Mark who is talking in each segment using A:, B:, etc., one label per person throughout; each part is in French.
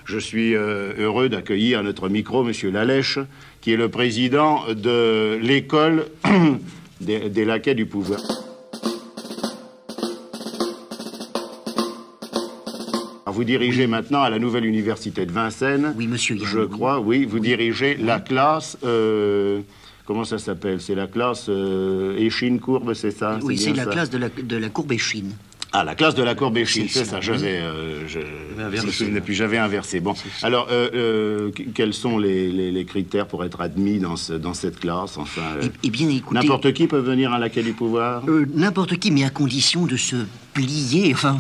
A: Je suis heureux d'accueillir à notre micro Monsieur Lalèche, qui est le président de l'école des laquais du pouvoir. Vous dirigez maintenant à la nouvelle université de Vincennes.
B: Oui, monsieur Yann.
A: Je crois, oui. Vous dirigez la classe... comment ça s'appelle? C'est la classe échine-courbe, c'est ça?
B: Oui, c'est la classe de la courbe échine.
A: Ah, la classe de la courbe échine, c'est ça. J'avais inversé. Bon, alors, quels sont les critères pour être admis dans cette classe? Enfin,
B: eh bien, écoutez...
A: N'importe qui peut venir à laquais du pouvoir?
B: N'importe qui, mais à condition de se plier, enfin,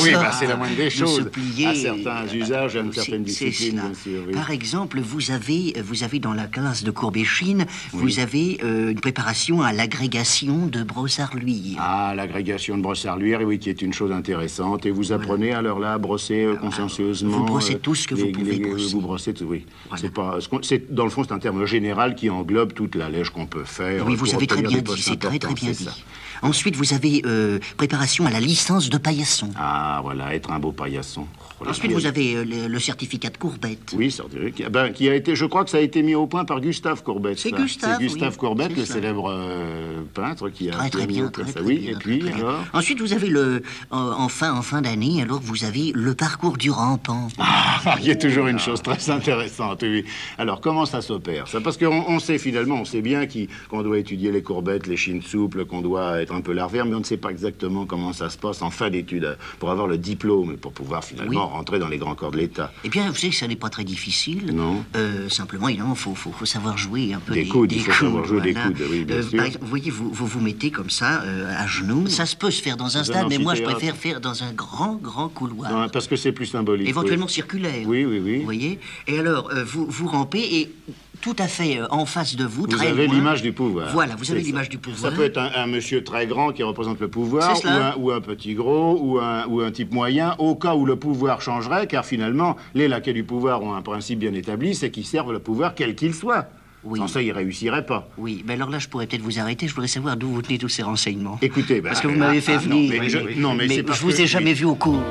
A: oui, bah, c'est la moindre des choses.
B: Se plier,
A: à certains usages, à une certaine discipline, bien sûr. Oui.
B: Par exemple, vous avez dans la classe de courbe échine, vous avez une préparation à l'agrégation de brossard-luire.
A: Ah, l'agrégation de brossard-luire, oui, qui est une chose intéressante. Et vous apprenez alors là à brosser consciencieusement.
B: Vous brossez tout ce que vous pouvez brosser.
A: Vous brossez tout, oui.
B: Voilà.
A: Dans le fond, c'est un terme général qui englobe toute la lèche qu'on peut faire.
B: Oui, vous avez très bien dit, c'est très très bien dit. Ensuite, vous avez préparation à la licence de paillasson.
A: Ah, voilà, être un beau paillasson.
B: Ensuite, vous avez le certificat de Courbette.
A: Oui, qui a été, je crois que ça a été mis au point par Gustave Courbette.
B: C'est Gustave,
A: c'est Gustave Courbette, le célèbre peintre qui a
B: très bien,
A: ça. Oui, et puis alors...
B: Ensuite, vous avez en fin d'année, alors vous avez le parcours du rampant.
A: Ah, il y a toujours une chose très intéressante, oui. Alors, comment ça s'opère, ça? Parce qu'on sait finalement, on sait bien qu'on doit étudier les courbettes, les chines souples, qu'on doit être un peu larvaire, mais on ne sait pas exactement comment ça se passe en fin d'études, pour avoir le diplôme, pour pouvoir finalement rentrer dans les grands corps de l'État.
B: Eh bien, vous savez que ça n'est pas très difficile.
A: Non.
B: Simplement, il faut savoir jouer un peu
A: des coudes. Il faut savoir jouer des coudes, oui, bien sûr.
B: Par exemple, vous voyez, vous mettez comme ça, à genoux. Ça se peut se faire dans un stade, mais moi, je préfère faire dans un grand couloir.
A: Non, parce que c'est plus symbolique.
B: Éventuellement circulaire.
A: Oui.
B: Vous voyez? Et alors, vous rampez et... tout à fait en face de vous, très loin.
A: Vous avez l'image du pouvoir.
B: Voilà, vous avez l'image du pouvoir.
A: Ça peut être un monsieur très grand qui représente le pouvoir, ou un petit gros, ou un type moyen, au cas où le pouvoir changerait, car finalement, les laquais du pouvoir ont un principe bien établi, c'est qu'ils servent le pouvoir quel qu'il soit. Oui. Sans ça, ils ne réussiraient pas.
B: Oui, mais alors là, je pourrais peut-être vous arrêter. Je voudrais savoir d'où vous tenez tous ces renseignements.
A: Écoutez,
B: parce que vous m'avez fait venir.
A: Non, mais
B: je vous ai jamais vu au cours.